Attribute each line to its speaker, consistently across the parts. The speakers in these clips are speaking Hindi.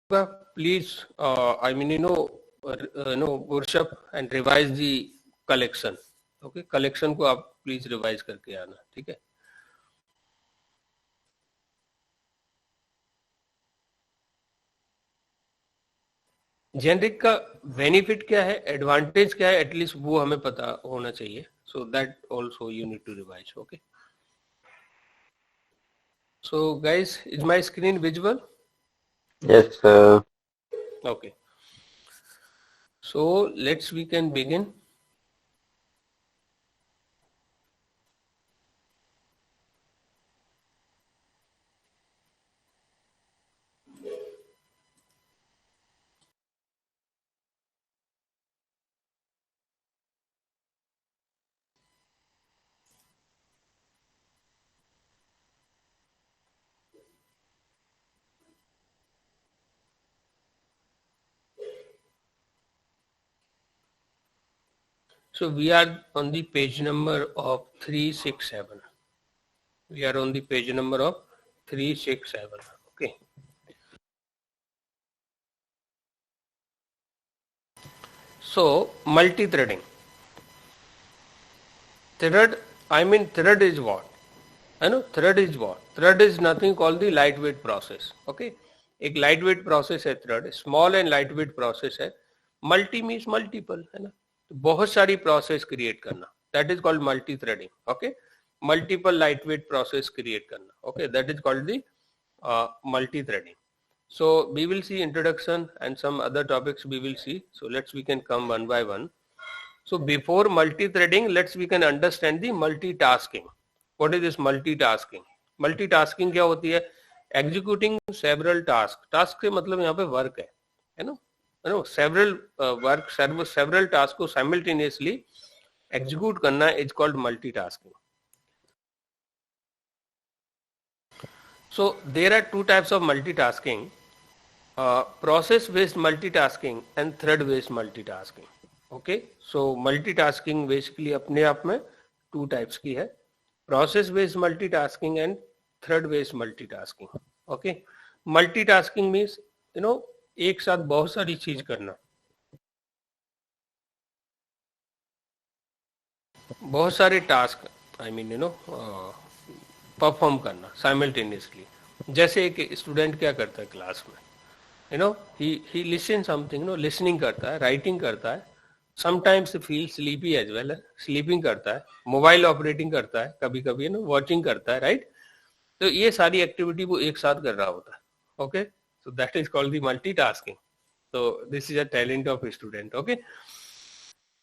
Speaker 1: please, worship and revise the collection. Okay, collection को आप please revise करके आना, ठीक है? जेनरिक का बेनिफिट क्या है, एडवांटेज क्या है, एटलीस्ट वो हमें पता होना चाहिए. So that also you need to revise. Okay, so guys, is my screen visible?
Speaker 2: Yes, sir.
Speaker 1: Okay, so we can begin. So we are on the page number of 367. We are on the page number of 367. Okay. So multi-threading. Thread is what? I know thread is what? Thread is nothing called the lightweight process. Okay. एक lightweight process है thread. Small and lightweight process है. Multi means multiple, है ना? तो बहुत सारी process create करना. That is called multi-threading. Okay. Multiple lightweight process create करना. Okay. That is called the multi-threading. So we will see introduction and some other topics we will see. So we can come one by one. So before multi-threading, we can understand the multitasking. What is this multitasking? Multitasking क्या होती है? Executing several tasks. Task से मतलब यहाँ पे work है ना? Several work, several tasks को simultaneously execute करना is called multitasking. So there are two types of multitasking: process-based multitasking and thread-based multitasking. Okay, so multitasking basically अपने आप में two types की है: process-based multitasking and thread-based multitasking. Okay, multitasking means एक साथ बहुत सारी चीज करना, बहुत सारे टास्क परफॉर्म करना साइमल्टेनियसली. जैसे एक स्टूडेंट क्या करता है क्लास में, he listen something, listening करता है, राइटिंग करता है, sometimes feel sleepy as well, sleeping करता है, मोबाइल ऑपरेटिंग करता है, कभी कभी वॉचिंग करता है, राइट? तो ये सारी एक्टिविटी वो एक साथ कर रहा होता है. Okay, so that is called the multitasking. so this is a talent of a student. Okay,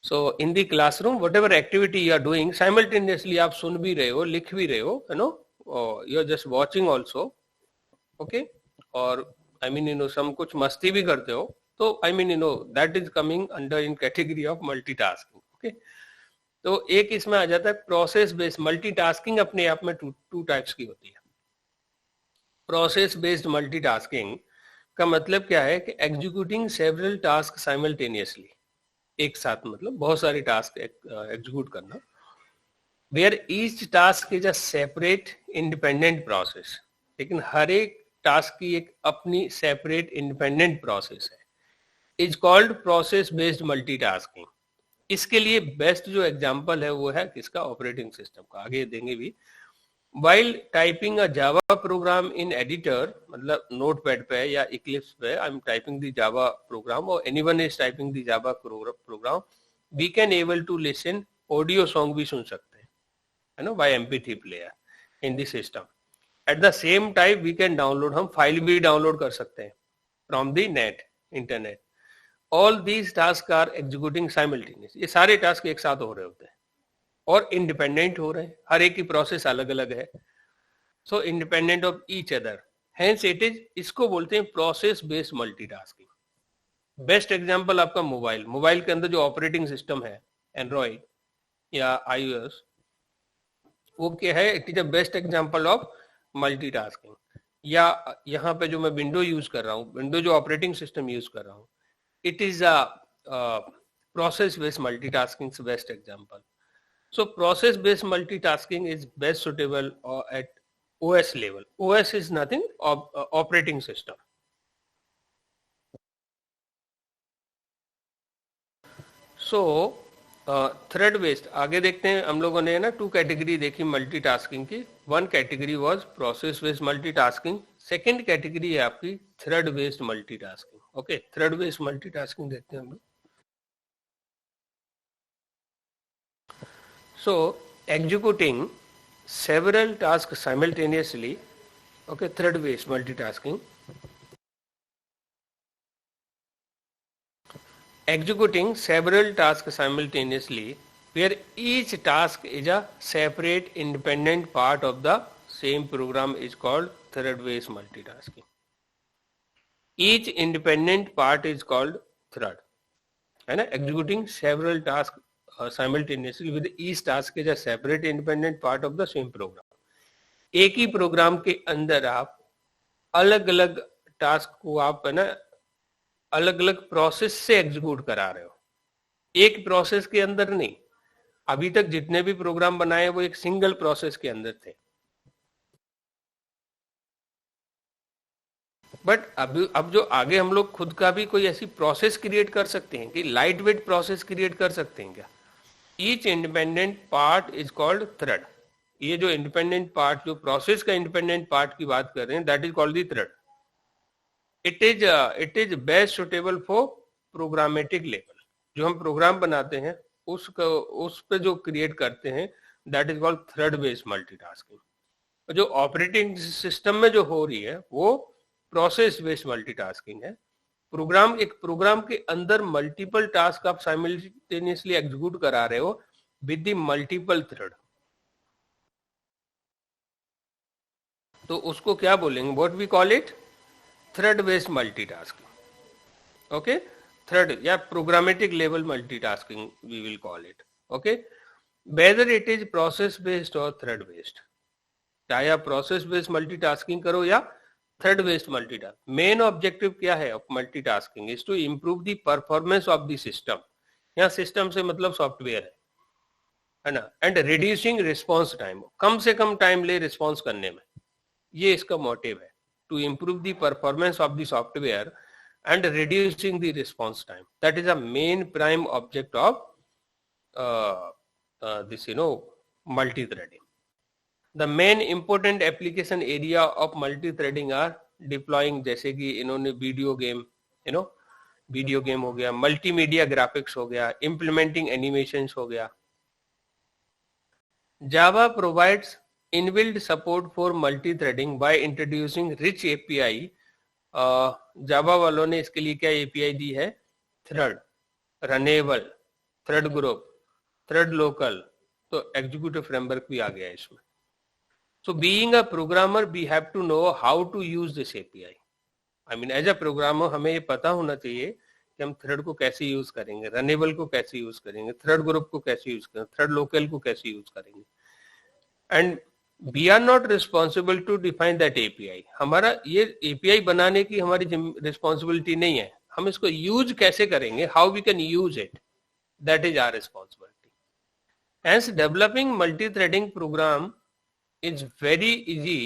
Speaker 1: so in the classroom whatever activity you are doing simultaneously, आप सुन भी रहे हो, लिख भी रहे हो, you are just watching also. Okay, और some कुछ मस्ती भी करते हो, तो that is coming under in category of multitasking. Okay, तो एक इसमें आ जाता है प्रोसेस बेस्ड मल्टीटास्किंग. अपने आप में टू टाइप्स की होती है. प्रोसेस बेस्ड मल्टीटास्किंग का मतलब क्या है कि एग्जीक्यूटिंग सेवरल टास्क साइमल्टेनियसली, एक साथ मतलब बहुत सारे टास्क एग्जीक्यूट करना. Where each task is a separate independent process, लेकिन हर एक टास्क की एक अपनी सेपरेट इंडिपेंडेंट प्रोसेस है, is called process based multitasking. इसके लिए बेस्ट जो एग्जांपल है वो है किसका? ऑपरेटिंग सिस्टम का. आगे देंगे भी. While typing a Java program in editor, मतलब नोटपैड पे या इक्लिप्स पे, I'm typing the Java program or anyone is typing the Java program, we can able to listen audio song भी सुन सकते हैं, है ना, by MP3 player in the system. At the same time we can download, हम फाइल भी डाउनलोड कर सकते हैं from the net, internet. All these tasks are executing simultaneously. ये सारे टास्क एक साथ हो रहे होते हैं और इंडिपेंडेंट हो रहे हैं, हर एक की प्रोसेस अलग अलग है. सो independent of each other, hence it is, इसको बोलते हैं process based multitasking. Best example आपका मोबाइल के अंदर जो ऑपरेटिंग सिस्टम है एंड्रॉइड या iOS, वो क्या है? It is a best example of multitasking. या यहाँ पे जो मैं विंडो यूज कर रहा हूँ, विंडो जो ऑपरेटिंग सिस्टम यूज कर रहा हूँ, it is a process based multitasking best example. So process-based multitasking is best suitable at OS level. OS is nothing, operating system. So thread based आगे देखते हैं। हम लोगों ने ना 2 कैटेगरी देखी मल्टीटास्किंग की। 1 category was process based multitasking, second category है आपकी thread based multitasking. Okay, thread based multitasking देखते हैं हम लोग। सो executing several tasks simultaneously, okay, thread based multitasking. Executing several tasks simultaneously where each task is a separate independent part of the same program is called thread based multitasking. Each independent part is called thread, है ना। executing several tasks simultaneously with each task is a separate independent part of the same program. एक ही प्रोग्राम के अंदर आप अलग अलग टास्क को आप है ना अलग अलग प्रोसेस से एग्जीक्यूट करा रहे हो, एक प्रोसेस के अंदर नहीं। अभी तक जितने भी प्रोग्राम बनाए वो एक सिंगल प्रोसेस के अंदर थे, बट अब जो आगे हम लोग खुद का भी कोई ऐसी प्रोसेस क्रिएट कर सकते हैं कि लाइट वेट प्रोसेस क्रिएट कर सकते हैं क्या। Each independent part is called thread. ये जो इंडिपेंडेंट पार्ट, जो प्रोसेस का इंडिपेंडेंट पार्ट की बात कर रहे हैं, that is called the thread. It is best suitable for programmatic level. जो हम प्रोग्राम बनाते हैं उस पे जो क्रिएट करते हैं, that is called thread based multitasking. जो ऑपरेटिंग सिस्टम में जो हो रही है वो प्रोसेस बेस्ड मल्टीटास्किंग है। एक प्रोग्राम के अंदर मल्टीपल टास्क आप साइमल्टेनियसली एग्जीक्यूट करा रहे हो विद द मल्टीपल थ्रेड, तो उसको क्या बोलेंगे, what we call it, thread based multitasking. Okay, thread या programmatic level multitasking we will call it. Okay, whether it is process based और थ्रेड बेस्ड, चाहे आप प्रोसेस बेस्ड मल्टीटास्किंग करो या thread based multitasking, main objective क्या है of multitasking is to improve the performance of the system. यहाँ सिस्टम से मतलब सॉफ्टवेयर है ना, एंड रिड्यूसिंग रिस्पॉन्स टाइम, कम से कम टाइम ले रिस्पॉन्स करने में, ये इसका मोटिव है, to improve the performance of the software and reducing the response time. That is a main prime object of this multi-threading. The main important application area of multi-threading are deploying, जैसे कि इन्होंने वीडियो गेम हो गया, मल्टीमीडिया ग्राफिक्स हो गया, implementing animations हो गया। Java provides inbuilt support for multi-threading by introducing rich API। जावा वालों ने इसके लिए क्या एपीआई दी है, thread, runnable, thread group, thread local, तो एग्जीक्यूटिव फ्रेमवर्क भी आ गया है इसमें। So being a programmer we have to know how to use this API. I mean as a programmer हमें ये पता होना चाहिए कि हम थ्रेड को कैसे यूज करेंगे, रनेबल को कैसे यूज करेंगे, थ्रेड ग्रुप को कैसे यूज करेंगे, थ्रेड लोकल को कैसे यूज करेंगे। And We are not responsible to define that API। हमारा ये API बनाने की हमारी रिस्पॉन्सिबिलिटी नहीं है, हम इसको यूज कैसे करेंगे, how we can use it, that is our responsibility। Hence developing multi-threading program is very easy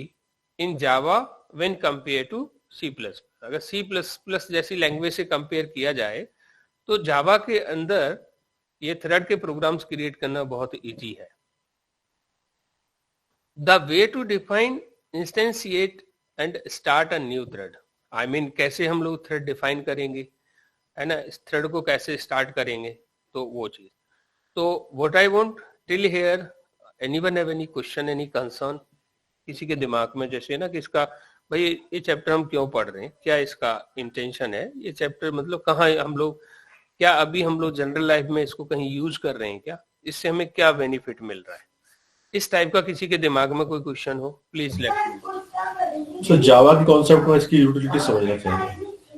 Speaker 1: in Java when compared to C++। अगर C++ जैसी लैंग्वेज से कंपेयर किया जाए तो जावा के अंदर ये थ्रेड के प्रोग्राम्स क्रिएट करना बहुत इजी है। The way to define, instantiate and start a new thread। I mean कैसे हम लोग थ्रेड डिफाइन करेंगे, है ना, इस थ्रेड को कैसे स्टार्ट करेंगे, तो वो चीज। तो what I want till here, anyone have any question, any concern? किसी के दिमाग में जैसे ना कि इसका भाई ये चैप्टर हम क्यों पढ़ रहे हैं, क्या इसका इंटेंशन है, ये चैप्टर मतलब कहाँ हम लोग, क्या अभी हम लोग जनरल लाइफ में इसको कहीं यूज कर रहे हैं क्या, इससे हमें क्या बेनिफिट मिल रहा है, इस टाइप का किसी के दिमाग में कोई क्वेश्चन हो, प्लीज लेट मी नो।
Speaker 3: सो जावा के कॉन्सेप्ट को इसकी यूटिलिटी समझना चाहिए।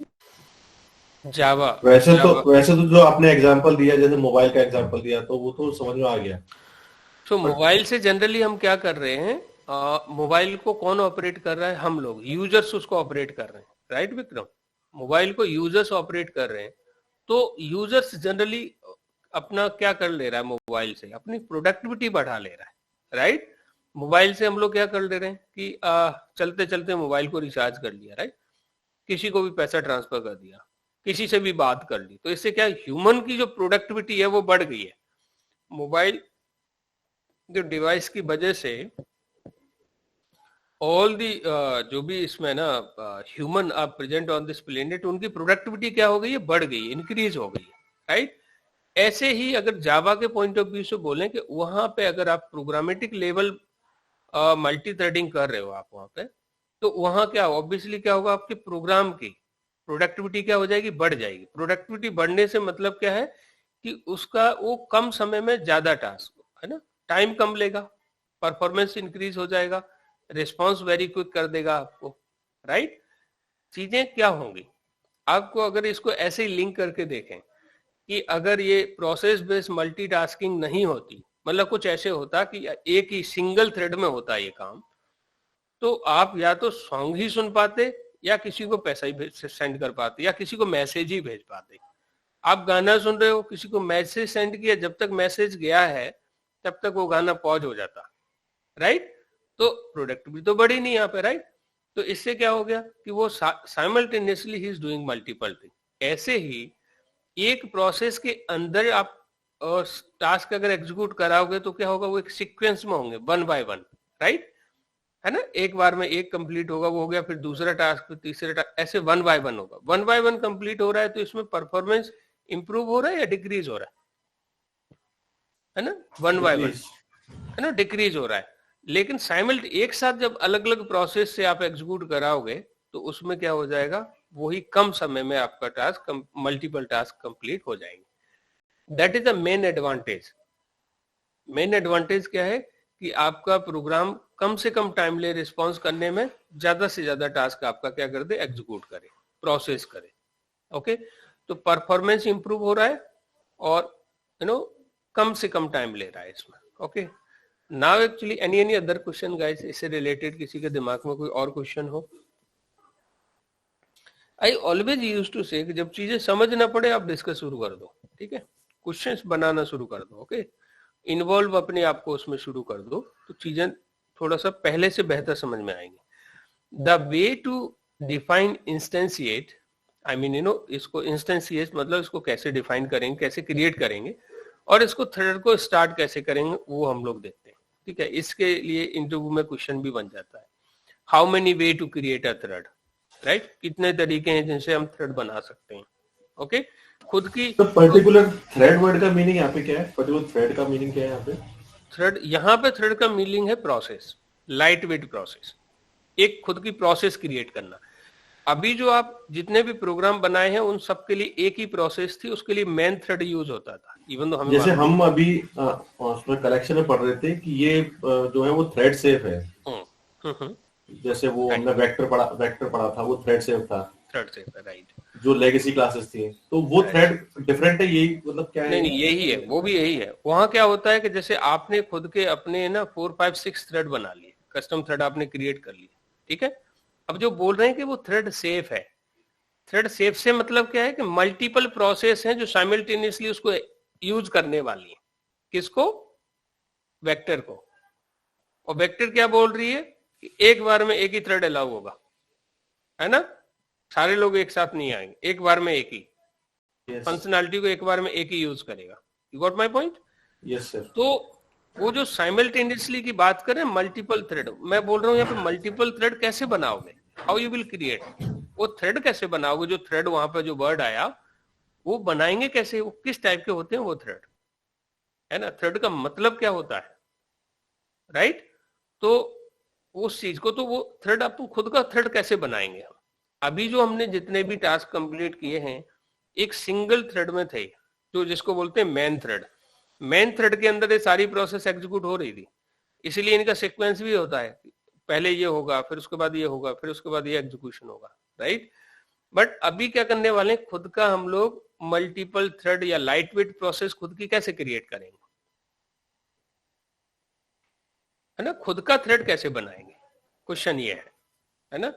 Speaker 1: जावा
Speaker 3: वैसे तो जो आपने एग्जांपल दिया, जैसे मोबाइल का एग्जांपल दिया, तो वो तो समझ में आ गया।
Speaker 1: तो मोबाइल से जनरली हम क्या कर रहे हैं, मोबाइल को कौन ऑपरेट कर रहा है, हम लोग यूजर्स उसको ऑपरेट कर रहे हैं, राइट विक्रम, मोबाइल को यूजर्स ऑपरेट कर रहे हैं। तो यूजर्स जनरली अपना क्या कर ले रहा है, मोबाइल से अपनी प्रोडक्टिविटी बढ़ा ले रहा है, राइट। मोबाइल से हम लोग क्या कर ले रहे हैं कि चलते चलते मोबाइल को रिचार्ज कर लिया, राइट, किसी को भी पैसा ट्रांसफर कर दिया, किसी से भी बात कर ली, तो इससे क्या ह्यूमन की जो प्रोडक्टिविटी है वो बढ़ गई है। मोबाइल जो डिवाइस की वजह से ऑल दी जो भी इसमें ना human are present on this planet, उनकी प्रोडक्टिविटी क्या हो गई है, बढ़ गई, इंक्रीज हो गई है, राइट। ऐसे ही अगर जावा के पॉइंट ऑफ व्यू से बोलें कि वहां पे अगर आप प्रोग्रामेटिक लेवल मल्टी थ्रेडिंग कर रहे हो आप वहां पे, तो वहां क्या ऑब्वियसली क्या होगा, आपके प्रोग्राम की प्रोडक्टिविटी क्या हो जाएगी, बढ़ जाएगी। प्रोडक्टिविटी बढ़ने से मतलब क्या है कि उसका वो कम समय में ज्यादा टास्क है ना, टाइम कम लेगा, परफॉर्मेंस इंक्रीज हो जाएगा, रिस्पॉन्स वेरी क्विक कर देगा आपको, राइट। चीजें क्या होंगी आपको अगर इसको ऐसे ही लिंक करके देखें कि अगर ये प्रोसेस बेस्ड मल्टीटास्किंग नहीं होती, मतलब कुछ ऐसे होता कि एक ही सिंगल थ्रेड में होता ये काम, तो आप या तो सॉन्ग ही सुन पाते या किसी को पैसा ही सेंड कर पाते या किसी को मैसेज ही भेज पाते। आप गाना सुन रहे हो, किसी को मैसेज सेंड किया, जब तक मैसेज गया है तब तक वो गाना पॉज हो जाता, राइट। तो प्रोडक्टिविटी तो बढ़ी नहीं यहाँ पे, राइट। तो इससे क्या हो गया कि वो simultaneously he is doing multiple thing. ऐसे ही एक प्रोसेस के अंदर आप टास्क अगर एग्जीक्यूट कराओगे तो क्या होगा, वो एक सीक्वेंस में होंगे, वन बाय वन, राइट, है ना। एक बार में एक कंप्लीट होगा, वो हो गया, फिर दूसरा टास्क, फिर तीसरा टास्क, ऐसे वन बाय वन होगा। वन बाय वन कंप्लीट हो रहा है तो इसमें परफॉर्मेंस इंप्रूव हो रहा है या डिक्रीज हो रहा है ना, वन बाय वन, है ना, डिक्रीज हो रहा है। लेकिन साइमल्ट एक साथ जब अलग अलग प्रोसेस से आप एग्जीक्यूट कराओगे तो उसमें क्या हो जाएगा, वही कम समय में आपका टास्क मल्टीपल टास्क कंप्लीट हो जाएंगे। That is the main advantage. Main advantage क्या है कि आपका प्रोग्राम कम से कम टाइम ले रिस्पॉन्स करने में, ज्यादा से ज्यादा टास्क आपका क्या कर दे, एग्जीक्यूट करे, प्रोसेस करे, ओके। तो परफॉर्मेंस इंप्रूव हो रहा है और कम से कम टाइम ले रहा है इसमें, okay. Now actually any other question guys, इससे रिलेटेड किसी के दिमाग में कोई और क्वेश्चन हो? आई ऑलवेज यूज टू से कि जब चीजें समझ ना पड़े आप डिस्कस शुरू कर दो, ठीक है, क्वेश्चंस बनाना शुरू कर दो, ओके, इन्वॉल्व अपने आप को उसमें शुरू कर दो, तो चीजें थोड़ा सा पहले से बेहतर समझ में आएंगी। The way to define instantiate, I mean इसको इंस्टेंशिएट मतलब इसको कैसे डिफाइन करेंगे, कैसे क्रिएट करेंगे, और इसको थ्रेड को स्टार्ट कैसे करेंगे वो हम लोग देखते हैं, ठीक है। इसके लिए इंटरव्यू में क्वेश्चन भी बन जाता है, how many way to create a thread, right, कितने तरीके हैं जिनसे हम थ्रेड बना सकते हैं, ओके। खुद की
Speaker 3: तो पर्टिकुलर थ्रेड वर्ड का मीनिंग यहाँ पे क्या है, पर्टिकुलर थ्रेड का मीनिंग क्या है यहाँ पे?
Speaker 1: थ्रेड, यहाँ पे थ्रेड का मीनिंग है प्रोसेस, लाइट वेट प्रोसेस, एक खुद की प्रोसेस क्रिएट करना। अभी जो आप जितने भी प्रोग्राम बनाए हैं उन सब के लिए एक ही प्रोसेस थी, उसके लिए मेन थ्रेड यूज होता था, इवन तो हमें
Speaker 3: जैसे हम अभी उसमें कलेक्शन में पढ़ रहे थे कि ये जो है वो थ्रेड सेफ है। जैसे वो हमने वेक्टर पढ़ा था, वो थ्रेड सेफ था,
Speaker 1: थ्रेड सेफ है, राइट।
Speaker 3: जो लेगेसी क्लासेस थी, तो वो थ्रेड डिफरेंट है, यही मतलब क्या है?
Speaker 1: नहीं यही है, वो भी यही है। वहां क्या होता है कि जैसे आपने खुद के अपने ना 4, 5, 6 थ्रेड बना लिए, कस्टम थ्रेड आपने क्रिएट कर लिए, ठीक है। अब जो बोल रहे हैं कि वो थ्रेड सेफ है, थ्रेड सेफ से मतलब क्या है कि मल्टीपल प्रोसेस हैं जो साइमल्टेनियसली उसको यूज करने वाली है, किसको, वेक्टर को। और वेक्टर क्या बोल रही है कि एक बार में एक ही थ्रेड अलाउ होगा, है ना, सारे लोग एक साथ नहीं आएंगे, एक बार में एक ही फंक्शनैलिटी को एक बार में एक ही यूज करेगा। You got my point?
Speaker 3: Yes sir.
Speaker 1: तो वो जो साइमल्टेनियसली की बात करें मल्टीपल थ्रेड, मैं बोल रहा हूँ यहाँ पे मल्टीपल थ्रेड कैसे बनाओगे, हाउ यू विल क्रिएट, वो थ्रेड कैसे बनाओगे, जो थ्रेड वहां पे जो वर्ड आया वो बनाएंगे कैसे, वो किस टाइप के होते हैं वो थ्रेड, है ना, थ्रेड का मतलब क्या होता है, राइट। तो उस चीज को, तो वो थ्रेड आप खुद का थ्रेड कैसे बनाएंगे हम। अभी जो हमने जितने भी टास्क कंप्लीट किए हैं एक सिंगल थ्रेड में थे, जो जिसको बोलते हैं मेन थ्रेड। मेन थ्रेड के अंदर ये सारी प्रोसेस एग्जीक्यूट हो रही थी, इसीलिए इनका सीक्वेंस भी होता है, पहले ये होगा, फिर उसके बाद ये होगा, फिर उसके बाद ये एग्जीक्यूशन होगा, राइट। बट अभी क्या करने वाले हैं, खुद का हम लोग मल्टीपल थ्रेड या लाइट वेट प्रोसेस खुद की कैसे क्रिएट करेंगे, है ना, खुद का थ्रेड कैसे बनाएंगे, क्वेश्चन ये है ना।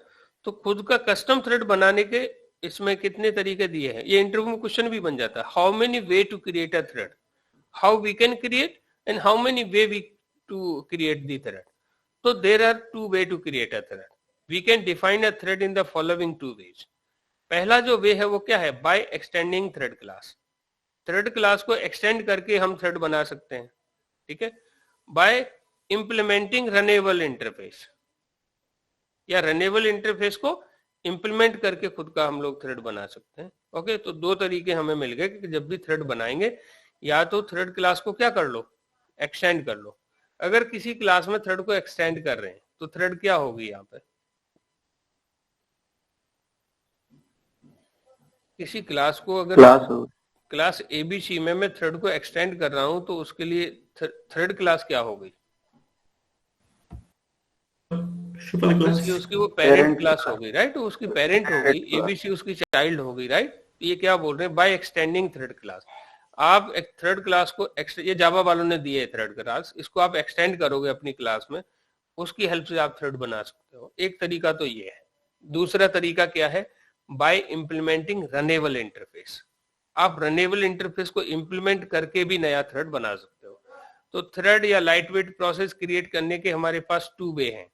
Speaker 1: तो खुद का कस्टम थ्रेड बनाने के इसमें कितने तरीके दिए हैं, ये इंटरव्यू में क्वेश्चन भी बन जाता है, how many way to create a thread, how we can create and how many way we to create the thread. So there are two way to create a thread. We can define a thread in the following two ways. पहला जो वे है वो क्या है, by extending thread class. Thread class को एक्सटेंड करके हम थ्रेड बना सकते हैं, ठीक है। बाय इंप्लीमेंटिंग रनेबल इंटरफेस, या रनेबल इंटरफेस को इंप्लीमेंट करके खुद का हम लोग थ्रेड बना सकते हैं। ओके, तो दो तरीके हमें मिल गए कि जब भी थ्रेड बनाएंगे या तो थ्रेड क्लास को क्या कर लो, एक्सटेंड कर लो। अगर किसी क्लास में थ्रेड को एक्सटेंड कर रहे हैं तो थ्रेड क्या होगी यहाँ पे, किसी क्लास को अगर क्लास एबीसी में मैं थ्रेड को एक्सटेंड कर रहा हूं तो उसके लिए थ्रेड क्लास क्या हो गई, उसकी वो पेरेंट क्लास हो गई, राइट। उसकी पेरेंट हो गई, एबीसी उसकी चाइल्ड हो गई, राइट। ये क्या बोल रहे हैं, बाय एक्सटेंडिंग थ्रेड क्लास। आप एक थ्रेड क्लास को ये जावा वालों ने दिए थ्रेड क्लास, इसको आप एक्सटेंड करोगे अपनी क्लास में, उसकी हेल्प से आप थ्रेड बना सकते हो। एक तरीका तो ये है। दूसरा तरीका क्या है, बाय इंप्लीमेंटिंग रनेबल इंटरफेस। आप रनेबल इंटरफेस को इंप्लीमेंट करके भी नया थ्रेड बना सकते हो। तो थ्रेड या लाइटवेट प्रोसेस क्रिएट करने के हमारे पास टू वे हैं,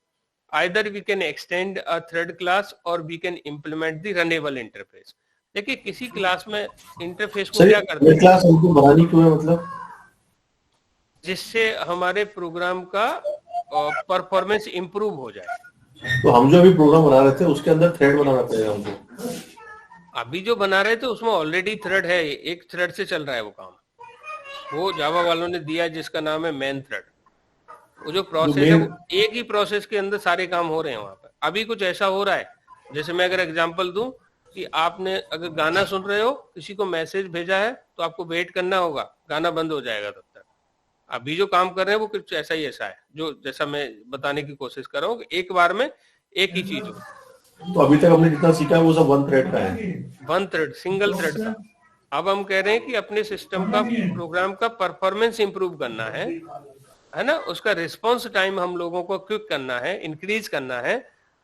Speaker 1: either we can extend a thread class और we can implement the runnable interface. देखिए किसी क्लास में इंटरफेस को क्या करते हैं,
Speaker 3: क्लास हमको बनानी क्यों है, मतलब
Speaker 1: जिससे हमारे प्रोग्राम का परफॉर्मेंस इंप्रूव हो जाए।
Speaker 3: तो हम जो अभी प्रोग्राम बना रहे थे उसके अंदर थ्रेड बनाना पड़ेगा हमको।
Speaker 1: अभी जो बना रहे थे उसमें ऑलरेडी थ्रेड है, एक थ्रेड से चल रहा है वो काम, वो जावा वालों ने दिया है जिसका नाम है मेन थ्रेड। वो जो प्रोसेस है वो एक ही प्रोसेस के अंदर सारे काम हो रहे हैं वहां पर। अभी कुछ ऐसा हो रहा है, जैसे मैं अगर एग्जांपल दूं कि आपने अगर गाना सुन रहे हो, किसी को मैसेज भेजा है तो आपको वेट करना होगा, गाना बंद हो जाएगा तब तक। अभी जो काम कर रहे हैं वो कुछ ऐसा ही ऐसा है, जो जैसा मैं बताने की कोशिश कर रहा हूँ, एक बार में एक ही चीज हो।
Speaker 3: तो अभी तक हमने जितना सीखा है वो सब वन थ्रेड का है,
Speaker 1: वन थ्रेड, सिंगल थ्रेड का। अब हम कह रहे हैं कि अपने सिस्टम का, प्रोग्राम का परफॉर्मेंस इंप्रूव करना है ना, उसका रिस्पांस टाइम हम लोगों को क्विक करना है, इंक्रीज करना है।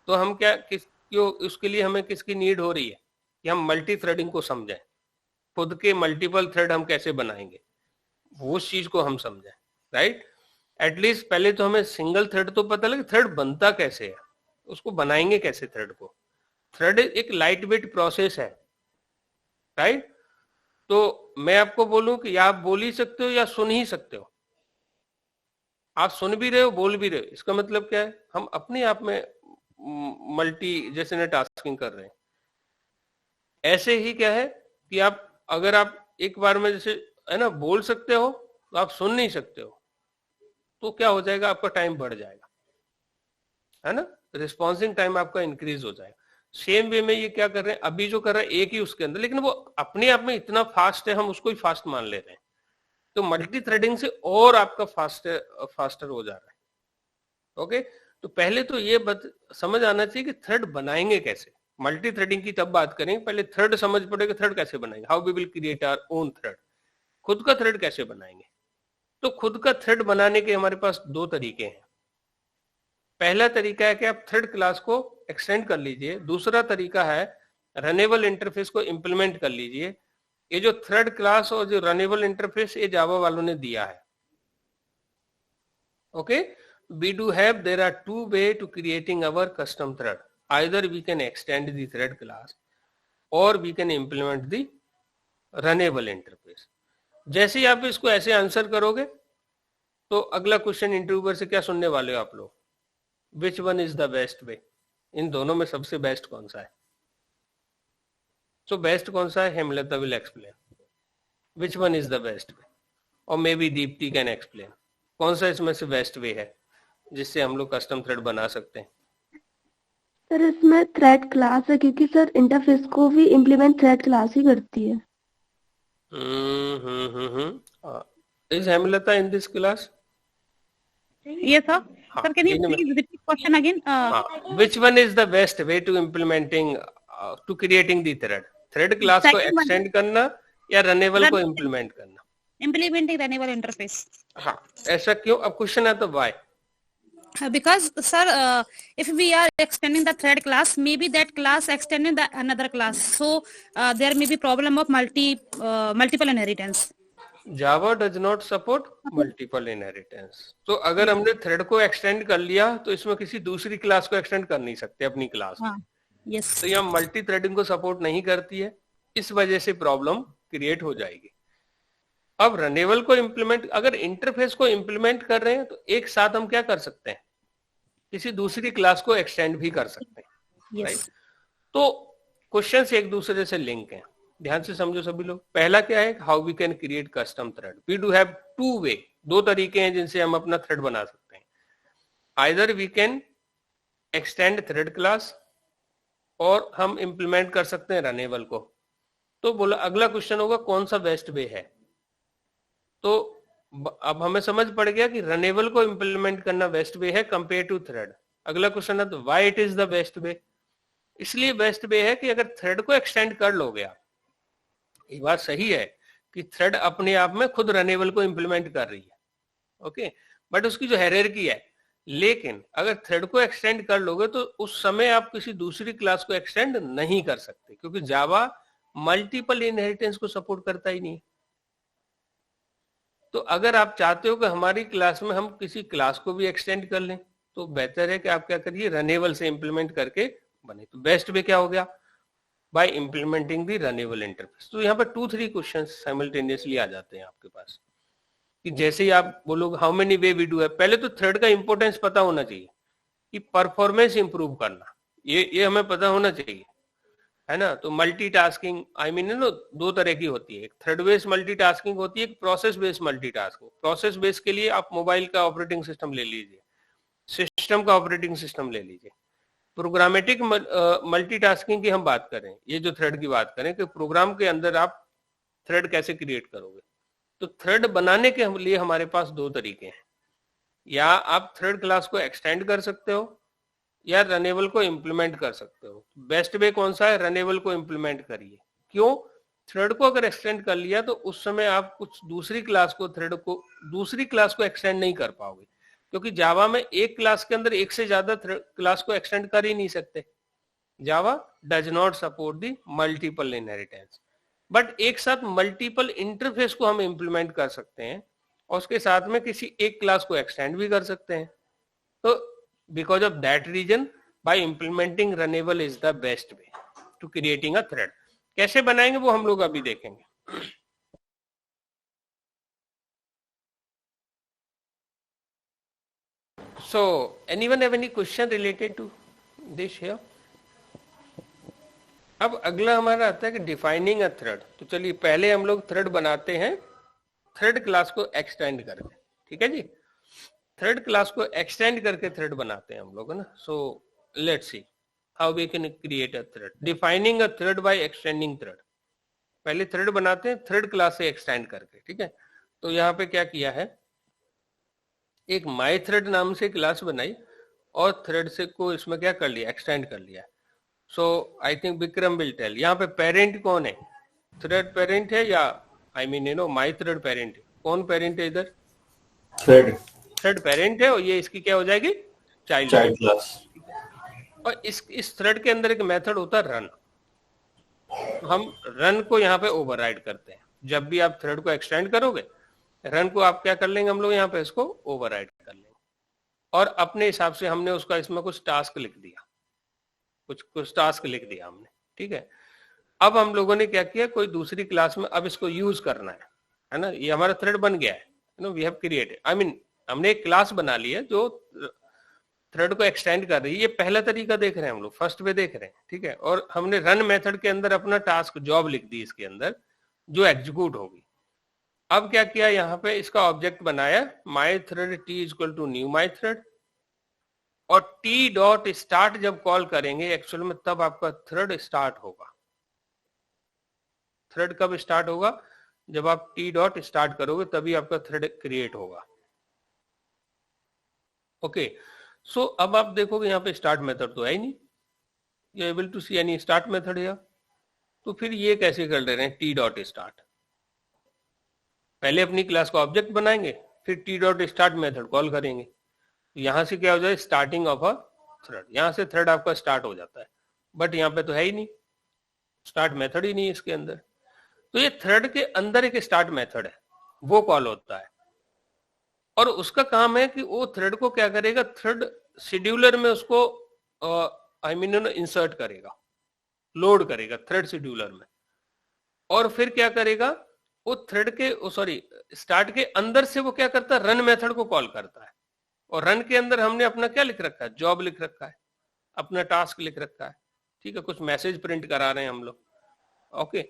Speaker 1: तो हम क्या क्यों उसके लिए हमें किसकी नीड हो रही है कि हम मल्टी थ्रेडिंग को समझें, खुद के मल्टीपल थ्रेड हम कैसे बनाएंगे वो उस चीज को हम समझें, राइट। एटलीस्ट पहले तो हमें सिंगल थ्रेड तो पता लगे थ्रेड बनता कैसे है, उसको बनाएंगे कैसे थ्रेड को। थ्रेड एक लाइट वेट प्रोसेस है, राइट। तो मैं आपको बोलूं कि या आप बोल ही सकते हो या सुन ही सकते हो। आप सुन भी रहे हो, बोल भी रहे हो, इसका मतलब क्या है, हम अपने आप में मल्टी जैसे टास्किंग कर रहे हैं। ऐसे ही क्या है कि आप अगर आप एक बार में जैसे है ना बोल सकते हो तो आप सुन नहीं सकते हो, तो क्या हो जाएगा, आपका टाइम बढ़ जाएगा, है ना, रिस्पॉन्सिंग टाइम आपका इंक्रीज हो जाएगा। सेम वे में ये क्या कर रहे हैं, अभी जो कर रहे हैं एक ही उसके अंदर, लेकिन वो अपने आप में इतना फास्ट है हम उसको ही फास्ट मान ले रहे हैं। तो मल्टी थ्रेडिंग से और आपका फास्टर हो जा रहा है। ओके, तो पहले तो ये समझ आना चाहिए कि थ्रेड बनाएंगे कैसे। मल्टी थ्रेडिंग की तब बात करेंगे, पहले थ्रेड समझ पड़ेगा, थ्रेड कैसे बनाएंगे, how we will create our own thread, खुद का थ्रेड कैसे बनाएंगे। तो खुद का थ्रेड बनाने के हमारे पास दो तरीके हैं। पहला तरीका है कि आप थ्रेड क्लास को एक्सटेंड कर लीजिए, दूसरा तरीका है रनेबल इंटरफेस को इंप्लीमेंट कर लीजिए। ये जो थ्रेड क्लास और जो रनेबल इंटरफेस ये जावा वालों ने दिया है। Okay, we do have, there are two way to creating our custom thread. Either we can extend the thread class or we can implement the runnable interface. जैसे ही आप इसको ऐसे आंसर करोगे तो अगला क्वेश्चन इंटरव्यूअर से क्या सुनने वाले हो आप लोग, which one is the best way, इन दोनों में सबसे बेस्ट कौन सा है। सो बेस्ट कौन सा है, Hemlata will explain which one is the best way, और maybe Deepti can explain कौन सा इसमें से बेस्ट वे है जिससे हम लोग कस्टम थ्रेड बना सकते हैं।
Speaker 4: सर इसमें थ्रेड क्लास है क्योंकि सर इंटरफेस को भी इम्प्लीमेंट थ्रेड क्लास ही करती है।
Speaker 1: Is Hemlata in this class?
Speaker 5: Yes, sir. Sir, can you please repeat question again?
Speaker 1: Which one is the best way to implementing to creating the thread? Thread class को extend करना या runnable को implement करना?
Speaker 5: Implementing runnable interface.
Speaker 1: हाँ, ऐसा क्यों? अब क्वेश्चन है तो why?
Speaker 5: Because sir, if we are extending the thread class, maybe that class extending the another class, so there may be problem of multiple inheritance.
Speaker 1: Java does not support multiple inheritance. तो अगर हमने थ्रेड को एक्सटेंड कर लिया तो इसमें किसी दूसरी क्लास को एक्सटेंड कर नहीं सकते अपनी क्लास में,
Speaker 5: Yes.
Speaker 1: तो यहाँ मल्टी थ्रेडिंग को सपोर्ट नहीं करती है, इस वजह से प्रॉब्लम क्रिएट हो जाएगी। अब रनेबल को इम्प्लीमेंट, अगर इंटरफेस को इम्प्लीमेंट कर रहे हैं तो एक साथ हम क्या कर सकते हैं, किसी दूसरी क्लास को एक्सटेंड भी कर सकते हैं,
Speaker 5: Yes.
Speaker 1: राइट? तो क्वेश्चंस एक दूसरे से लिंक हैं, ध्यान से समझो सभी लोग। पहला क्या है, how we can create custom thread. We do have two way, दो तरीके हैं जिनसे हम अपना थ्रेड बना सकते हैं। Either we can extend thread class, और हम इंप्लीमेंट कर सकते हैं रनेबल को। तो बोला अगला क्वेश्चन होगा कौन सा बेस्ट वे है। तो अब हमें समझ पड़ गया कि रनेबल को इंप्लीमेंट करना बेस्ट वे है कंपेयर टू थ्रेड। अगला क्वेश्चन है तो why it is the best वे। इसलिए बेस्ट वे है कि अगर थ्रेड को एक्सटेंड कर लोगे आप, ये बात सही है कि थ्रेड अपने आप में खुद रनेबल को इंप्लीमेंट कर रही है, ओके, बट उसकी जो हायरार्की है, लेकिन अगर थ्रेड को एक्सटेंड कर लोगे तो उस समय आप किसी दूसरी क्लास को एक्सटेंड नहीं कर सकते, क्योंकि जावा मल्टीपल इनहेरिटेंस को सपोर्ट करता ही नहीं। तो अगर आप चाहते हो कि हमारी क्लास में हम किसी क्लास को भी एक्सटेंड कर लें, तो बेहतर है कि आप क्या करिए, रनेबल से इंप्लीमेंट करके बने। तो बेस्ट वे क्या हो गया, by implementing the runnable interface. तो यहाँ पर 2-3 क्वेश्चंस साइमल्टेनियसली आ जाते हैं आपके पास, कि जैसे ही आप बोलोगे how many way we do है, पहले तो थ्रेड का इंपॉर्टेंस पता होना चाहिए कि परफॉर्मेंस इंप्रूव करना, ये हमें पता होना चाहिए, है ना। तो मल्टीटास्किंग, आई मीन नो, दो तरह की होती है, एक थ्रेड बेस्ड मल्टीटास्किंग होती है, एक process based multitasking. Process based के लिए आप मोबाइल का ऑपरेटिंग सिस्टम ले लीजिए, सिस्टम का ऑपरेटिंग सिस्टम ले लीजिए। प्रोग्रामेटिक मल्टीटास्किंग की हम बात करें, ये जो थ्रेड की बात करें कि प्रोग्राम के अंदर आप थ्रेड कैसे क्रिएट करोगे। तो थ्रेड बनाने के लिए हमारे पास दो तरीके हैं, या आप थ्रेड क्लास को एक्सटेंड कर सकते हो या रनेबल को इंप्लीमेंट कर सकते हो। बेस्ट वे कौन सा है, रनेबल को इंप्लीमेंट करिए। क्यों, थ्रेड को अगर एक्सटेंड कर लिया तो उस समय आप कुछ दूसरी क्लास को, थ्रेड को दूसरी क्लास को एक्सटेंड नहीं कर पाओगे, क्योंकि जावा में एक क्लास के अंदर एक से ज्यादा क्लास को एक्सटेंड कर ही नहीं सकते। Java does not support the multiple inheritance, but एक साथ मल्टीपल इंटरफेस को हम इंप्लीमेंट कर सकते हैं और उसके साथ में किसी एक क्लास को एक्सटेंड भी कर सकते हैं। तो because of that reason by implementing runnable is the best way to creating a thread. कैसे बनाएंगे वो हम लोग अभी देखेंगे। So, anyone have any question related to this here? अब अगला हमारा आता है कि डिफाइनिंग अ थ्रेड। तो चलिए पहले हम लोग थ्रेड बनाते हैं थ्रेड क्लास को एक्सटेंड करके, ठीक है जी। थ्रेड क्लास को एक्सटेंड करके थ्रेड बनाते हैं हम लोग, है ना। So let's see how we can create a thread. Defining a thread by extending thread. पहले थ्रेड बनाते हैं थ्रेड क्लास से एक्सटेंड करके, ठीक है। तो यहाँ पे क्या किया है, एक माई थ्रेड नाम से क्लास बनाई और थ्रेड से को इसमें क्या कर लिया, एक्सटेंड कर लिया। So I think Vikram will tell. यहाँ पे पेरेंट कौन है, थ्रेड पेरेंट है या I mean you know my thread parent है। कौन पेरेंट है इधर, थ्रेड पेरेंट है, और ये इसकी क्या हो जाएगी, चाइल्ड क्लास। और इस थ्रेड के अंदर एक मेथड होता है रन। तो हम रन को यहाँ पे ओवरराइड करते हैं। जब भी आप थ्रेड को एक्सटेंड करोगे, रन को आप क्या कर लेंगे, हम लोग यहाँ पे इसको ओवरराइड कर लेंगे और अपने हिसाब से हमने उसका इसमें कुछ टास्क लिख दिया, कुछ टास्क लिख दिया हमने, ठीक है। अब हम लोगों ने क्या किया, कोई दूसरी क्लास में अब इसको यूज करना है ना। ये हमारा थ्रेड बन गया है, no we have created, I mean हमने एक क्लास बना ली है जो थ्रेड को एक्सटेंड कर रही है। ये पहला तरीका देख रहे हैं हम लोग, फर्स्ट वे देख रहे हैं, ठीक है। और हमने रन मेथड के अंदर अपना टास्क जॉब लिख दी इसके अंदर, जो एग्जीक्यूट होगी। अब क्या किया, यहाँ पे इसका ऑब्जेक्ट बनाया my thread T equal to new my thread, और टी डॉट स्टार्ट जब कॉल करेंगे एक्चुअल में तब आपका थ्रेड स्टार्ट होगा। थ्रेड कब स्टार्ट होगा, जब आप टी डॉट स्टार्ट करोगे तभी आपका थ्रेड क्रिएट होगा, ओके। सो अब आप देखोगे यहाँ पे स्टार्ट मेथड तो है ही नहीं, you able to see any start method या। तो फिर ये कैसे कर ले रहे हैं, टी डॉट स्टार्ट। पहले अपनी क्लास का ऑब्जेक्ट बनाएंगे, फिर T dot start method call करेंगे। यहां से क्या हो जाए, स्टार्टिंग ऑफ अ थ्रेड, यहां से थ्रेड आपका स्टार्ट हो जाता है। बट यहाँ पे तो है ही नहीं, स्टार्ट मेथड ही नहीं इसके अंदर। तो ये थ्रेड के अंदर एक स्टार्ट मेथड है, वो कॉल होता है, और उसका काम है कि वो थ्रेड को क्या करेगा, थ्रेड शेड्यूलर में उसको आई मीन इंसर्ट करेगा, लोड करेगा थ्रेड शेड्यूलर में, और फिर क्या करेगा, वो थ्रेड के स्टार्ट के अंदर से वो क्या करता है, रन मेथड को कॉल करता है, और रन के अंदर हमने अपना क्या लिख रखा है, जॉब लिख रखा है, अपना टास्क लिख रखा है, ठीक है, कुछ मैसेज प्रिंट करा रहे हैं हम लोग, ओके।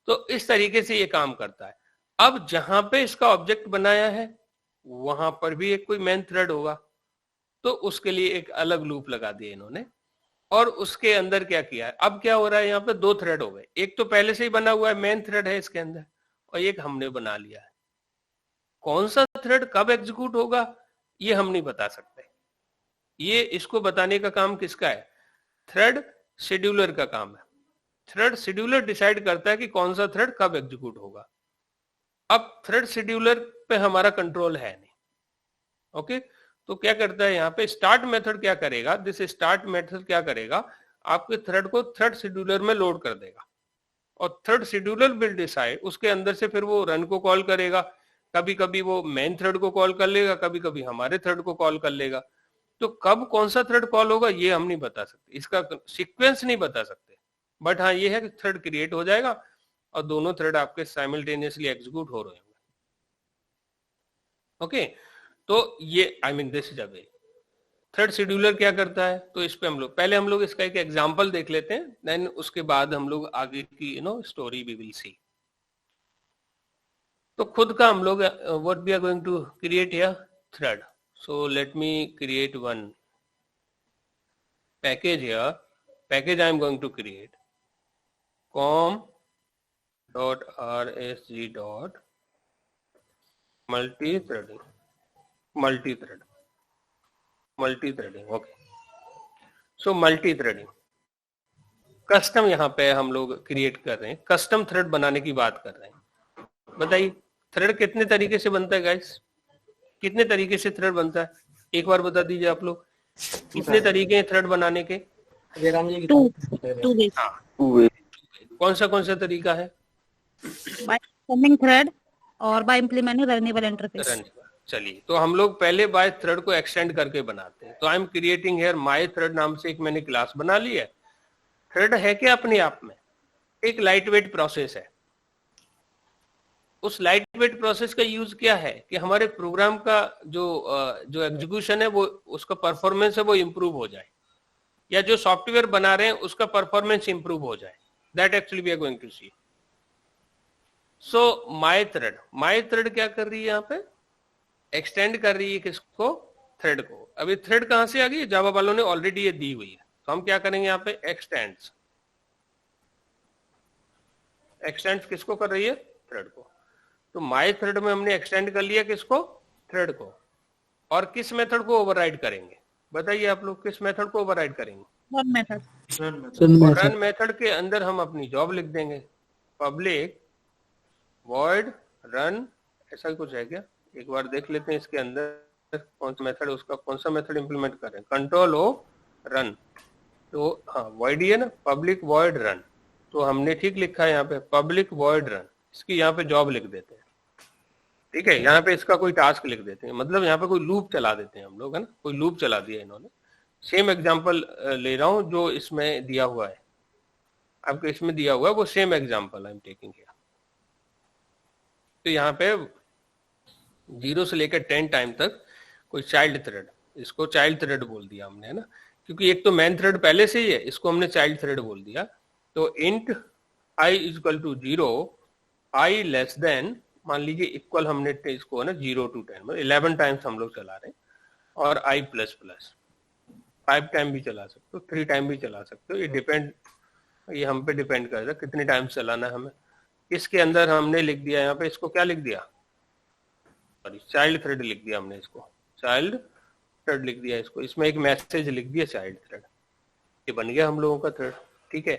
Speaker 1: तो इस तरीके से ये काम करता है। अब जहां पे इसका ऑब्जेक्ट बनाया है वहां पर भी एक कोई मेन थ्रेड होगा, तो उसके लिए एक अलग लूप लगा दिया इन्होंने, और उसके अंदर क्या किया है, अब क्या हो रहा है, यहाँ पे दो थ्रेड हो गए, एक तो पहले से ही बना हुआ है, मेन थ्रेड है इसके अंदर, और एक हमने बना लिया है। कौन सा थ्रेड कब एग्जीक्यूट होगा ये हम नहीं बता सकते, ये इसको बताने का काम किसका है, थ्रेड शेड्यूलर का काम है। थ्रेड शेड्यूलर डिसाइड करता है कि कौन सा थ्रेड कब एग्जीक्यूट होगा। अब थ्रेड शेड्यूलर पे हमारा कंट्रोल है नहीं, ओके। तो क्या करता है यहाँ पे, स्टार्ट मेथड क्या करेगा, दिस स्टार्ट मेथड क्या करेगा, आपके थ्रेड को थ्रेड शेड्यूलर में लोड कर देगा, और थ्रेड शेड्यूलर विल डिसाइड, उसके अंदर से फिर वो रन को कॉल करेगा, कभी कभी वो मेन थ्रेड को कॉल कर लेगा, कभी कभी हमारे थ्रेड को कॉल कर लेगा। तो कब कौन सा थ्रेड कॉल होगा ये हम नहीं बता सकते, इसका सीक्वेंस नहीं बता सकते, बट हाँ ये है कि थ्रेड क्रिएट हो जाएगा और दोनों थ्रेड आपके साइमल्टेनियसली एग्जीक्यूट हो रहे होंगे, ओके। तो ये I mean this is a way. Thread scheduler क्या करता है, तो इस पे हम लोग इसका एक एग्जांपल देख लेते हैं, देन उसके बाद हम लोग आगे की स्टोरी वी विल सी। तो खुद का हम लोग what we are going to create here, thread. So let me create one package here, package I am going to create com.rsg. multi-threading, okay. So multithreading custom यहाँ पे हम लोग क्रिएट कर रहे हैं, कस्टम थ्रेड बनाने की बात कर रहे हैं। बताइए थ्रेड कितने तरीके से बनता है गाइस, कितने तरीके से थ्रेड बनता है, एक बार बता दीजिए आप लोग, कितने तरीके हैं थ्रेड बनाने के?
Speaker 5: टू
Speaker 1: कौन सा तरीका है?
Speaker 5: बाय एक्सटेंडिंग थ्रेड और बाय इंप्लीमेंटिंग रनेबल इंटरफेस।
Speaker 1: चलिए तो हम लोग पहले बाय थ्रेड को एक्सटेंड करके बनाते हैं। तो I am creating here my thread नाम से एक मैंने क्लास बना ली है। थ्रेड है क्या अपने आप में एक लाइट वेट प्रोसेस है। उस लाइट वेट प्रोसेस का यूज क्या है कि हमारे प्रोग्राम का जो एग्जीक्यूशन है वो उसका परफॉर्मेंस है वो इंप्रूव हो जाए, या जो सॉफ्टवेयर बना रहे हैं उसका परफॉर्मेंस इंप्रूव हो जाए। That actually we are going to see. So my thread क्या कर रही है, यहाँ पे एक्सटेंड कर रही है किसको, थ्रेड को। अभी थ्रेड कहां से आ गई, जावा वालों ने ऑलरेडी ये दी हुई है। तो हम क्या करेंगे यहाँ पे एक्सटेंड्स किसको कर रही है, थ्रेड को। तो माय थ्रेड में हमने एक्सटेंड कर लिया किसको, थ्रेड को। और किस मेथड को ओवरराइड करेंगे, बताइए आप लोग, किस मेथड को ओवरराइड करेंगे, रन मेथड के अंदर हम अपनी जॉब लिख देंगे, पब्लिक वॉइड रन, ऐसा कुछ है क्या, एक बार देख लेते हैं इसके अंदर कौन सा मेथड, उसका कौन सा मेथड इंप्लीमेंट करें, कंट्रोल ओ रन। तो हाँ वॉइड ही है ना, पब्लिक वॉइड रन। तो हमने ठीक लिखा है यहाँ पे पब्लिक वॉइड रन, इसकी यहाँ पे जॉब लिख देते हैं, ठीक है। यहाँ पे इसका कोई टास्क लिख देते हैं, मतलब यहाँ पे कोई लूप चला देते हैं हम लोग, है ना, कोई लूप चला दिया इन्होंने। सेम एग्जांपल ले रहा हूँ जो इसमें दिया हुआ है, आपको इसमें दिया हुआ है वो same example I am taking here. तो यहाँ पे 0 से लेकर 10 टाइम तक कोई चाइल्ड थ्रेड, इसको चाइल्ड थ्रेड बोल दिया हमने, है ना, क्योंकि एक तो मेन थ्रेड पहले से ही है, इसको हमने चाइल्ड थ्रेड बोल दिया। तो int i equal to 0, i less than, मान लीजिए इक्वल हमने इसको है ना 0 to 10, मतलब 11 टाइम्स हम लोग चला रहे हैं, और i प्लस प्लस 5 टाइम भी चला सकते हो, 3 टाइम भी चला सकते हो, ये हम पे डिपेंड करता है कितने टाइम चलाना है हमें। इसके अंदर हमने लिख दिया यहाँ पे, इसको क्या लिख दिया, सॉरी चाइल्ड थ्रेड लिख दिया हमने, इसको चाइल्ड थ्रेड लिख दिया, इसको इसमें एक मैसेज लिख दिया चाइल्ड थ्रेड, ये बन गया हम लोगों का थ्रेड, ठीक है।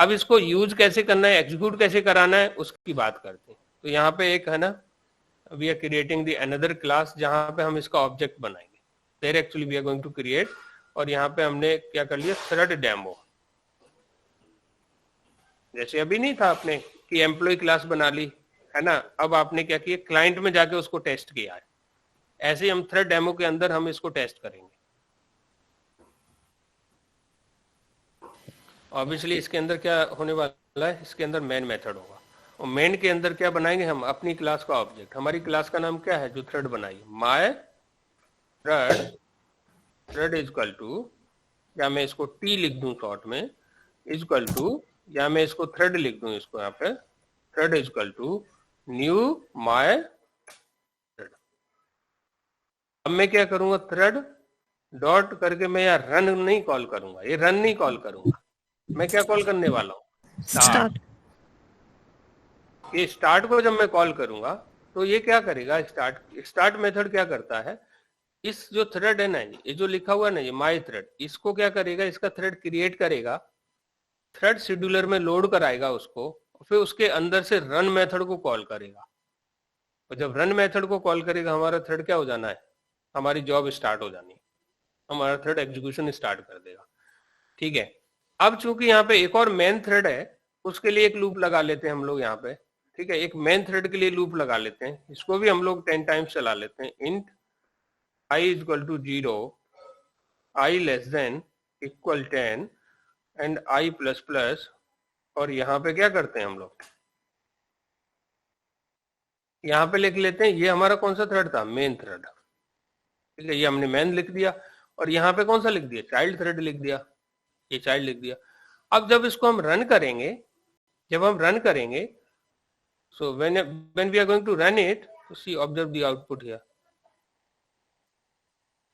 Speaker 1: अब इसको यूज कैसे करना है, एग्जीक्यूट कैसे कराना है, उसकी बात करते हैं। तो यहाँ पे एक है ना, we are creating the another class जहाँ पे हम इसका ऑब्जेक्ट बनाएंगे, there actually we are going to create. और यहाँ पे हमने क्या कर लिया, थ्रेड डेमो, जैसे अभी नहीं था आपने कि एम्प्लॉय क्लास बना ली है ना, अब आपने क्या किया, क्लाइंट में जाके उसको टेस्ट किया है, ऐसे ही हम थ्रेड डेमो के अंदर हम इसको टेस्ट करेंगे। ऑब्वियसली इसके अंदर क्या होने वाला है, इसके अंदर मेन मेथड होगा, और मेन के अंदर क्या बनाएंगे हम, अपनी क्लास का ऑब्जेक्ट। हमारी क्लास का नाम क्या है जो थ्रेड बनाई, my thread. Thread is equal to, या मैं इसको टी लिख दूं शॉर्ट में, इज इक्वल टू, या मैं इसको थ्रेड लिख दूं, इसको यहाँ पे thread is equal to new my thread. अब मैं क्या करूंगा, थ्रेड डॉट करके मैं यहाँ रन नहीं कॉल करूंगा, ये रन नहीं कॉल करूंगा, मैं क्या कॉल करने वाला हूँ, स्टार्ट। ये स्टार्ट को जब मैं कॉल करूंगा तो ये क्या करेगा, स्टार्ट मेथड क्या करता है, इस जो थ्रेड है ना, ये जो लिखा हुआ ना, ये माय थ्रेड, इसको क्या करेगा, इसका थ्रेड क्रिएट करेगा, थ्रेड शेड्यूलर में लोड कराएगा उसको, फिर उसके अंदर से रन मेथड को कॉल करेगा, और जब रन मेथड को कॉल करेगा हमारा थ्रेड क्या हो जाना है, हमारी जॉब स्टार्ट हो जानी है, हमारा थ्रेड एग्जीक्यूशन स्टार्ट कर देगा। ठीक है, अब चूंकि यहाँ पे एक और मेन थ्रेड है, उसके लिए एक लूप लगा लेते हैं हम लोग यहाँ पे। ठीक है, एक मेन थ्रेड के लिए लूप लगा लेते हैं, इसको भी हम लोग 10 टाइम्स चला लेते हैं। Int i is equal to 0, i less than equal 10 and i plus plus, और यहाँ पे क्या करते हैं हम लोग, यहाँ पे लिख लेते हैं, ये हमारा कौन सा थ्रेड था, मेन थ्रेड। ठीक है, ये हमने मेन लिख दिया, और यहाँ पे कौन सा लिख दिया, चाइल्ड थ्रेड लिख दिया, ये चाइल्ड लिख दिया। अब जब इसको हम रन करेंगे, जब हम रन करेंगे, so when we are going to run it, so see, observe the output here,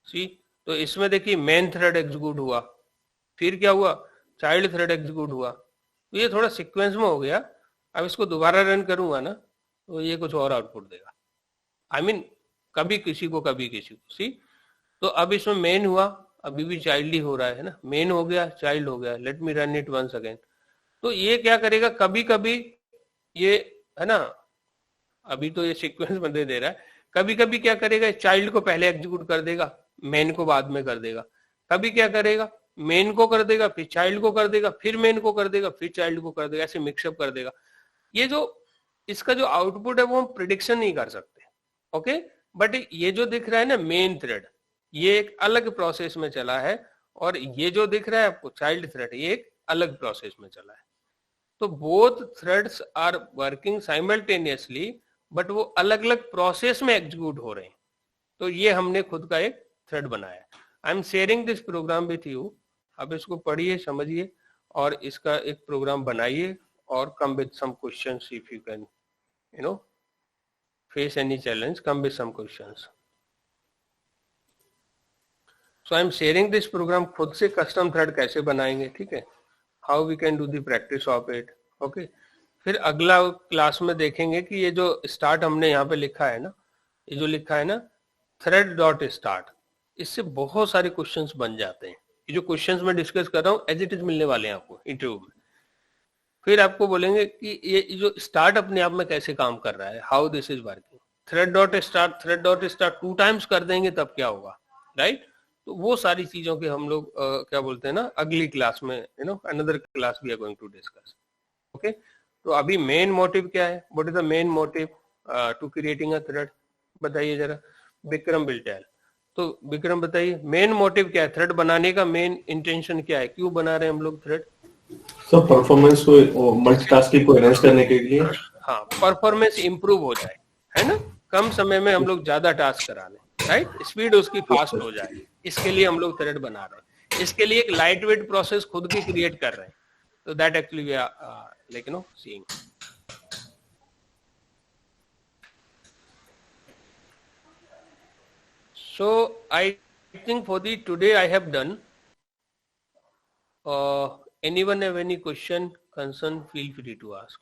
Speaker 1: see, तो इसमें देखिए मेन थ्रेड एग्जीक्यूट हुआ, फिर क्या हुआ, चाइल्ड थ्रेड एग्जीक्यूट हुआ, तो ये थोड़ा सीक्वेंस में हो गया। अब इसको दोबारा रन करूंगा ना, तो ये कुछ और आउटपुट देगा, आई मीन कभी किसी को कभी किसी को। सी, तो अब इसमें मेन हुआ, अभी भी चाइल्ड ही हो रहा है ना, मेन हो गया, चाइल्ड हो गया, let me run it once again. तो ये क्या करेगा, कभी कभी ये है ना, अभी तो ये सीक्वेंस में दे रहा है, कभी कभी क्या करेगा, चाइल्ड को पहले एग्जीक्यूट कर देगा, मेन को बाद में कर देगा, कभी क्या करेगा, मेन को कर देगा, फिर चाइल्ड को कर देगा, फिर मेन को कर देगा, फिर चाइल्ड को कर देगा, ऐसे मिक्सअप कर देगा। ये जो इसका जो आउटपुट है वो हम प्रिडिक्शन नहीं कर सकते, ओके। बट ये जो दिख रहा है ना मेन थ्रेड, ये एक अलग प्रोसेस में चला है, और ये जो दिख रहा है आपको चाइल्ड थ्रेड, ये एक अलग प्रोसेस में चला है। तो both threads are working simultaneously, but वो अलग अलग प्रोसेस में एग्जीक्यूट हो रहे हैं। तो ये हमने खुद का एक थ्रेड बनाया। I am sharing this program with you. अब इसको पढ़िए, समझिए, और इसका एक प्रोग्राम बनाइए, और come with some questions if you can face any challenge, come with some questions. So I am sharing this program, खुद से कस्टम थ्रेड कैसे बनाएंगे, ठीक है, how we can do the practice of it, okay. फिर अगला क्लास में देखेंगे कि ये जो स्टार्ट हमने यहाँ पे लिखा है ना, ये जो लिखा है ना थ्रेड डॉट स्टार्ट, इससे बहुत सारे क्वेश्चंस बन जाते हैं। ये जो क्वेश्चंस मैं डिस्कस कर रहा हूँ एज इट इज मिलने वाले हैं आपको इंटरव्यू में। फिर आपको बोलेंगे कि ये जो स्टार्ट अपने आप में कैसे काम कर रहा है, how this is working. Thread dot start 2 times कर देंगे तब क्या होगा, राइट। तो वो सारी चीजों के हम लोग क्या बोलते हैं ना, अगली क्लास में another class we are going to discuss, okay. तो अभी मेन मोटिव क्या है, what is the main motive to creating a thread, बताइए जरा, विक्रम विल टेल। तो विक्रम बताइए मेन मोटिव क्या है, थ्रेड बनाने का मेन इंटेंशन क्या है, क्यों बना रहे हैं हम लोग थ्रेड।
Speaker 3: सर परफॉर्मेंस को, मल्टीटास्किंग को एनहांस करने के लिए।
Speaker 1: हाँ, परफॉर्मेंस इंप्रूव हो जाए, है ना, कम समय में हम लोग ज्यादा टास्क करा लें, राइट, स्पीड उसकी फास्ट हो जाए, इसके लिए हम लोग थ्रेड बना रहे हैं। इसके लिए एक लाइट वेट प्रोसेस खुद की क्रिएट कर रहे हैं। तो that actually we are like seeing. So I think for the today I have done. Anyone have any question, concern, feel free to ask.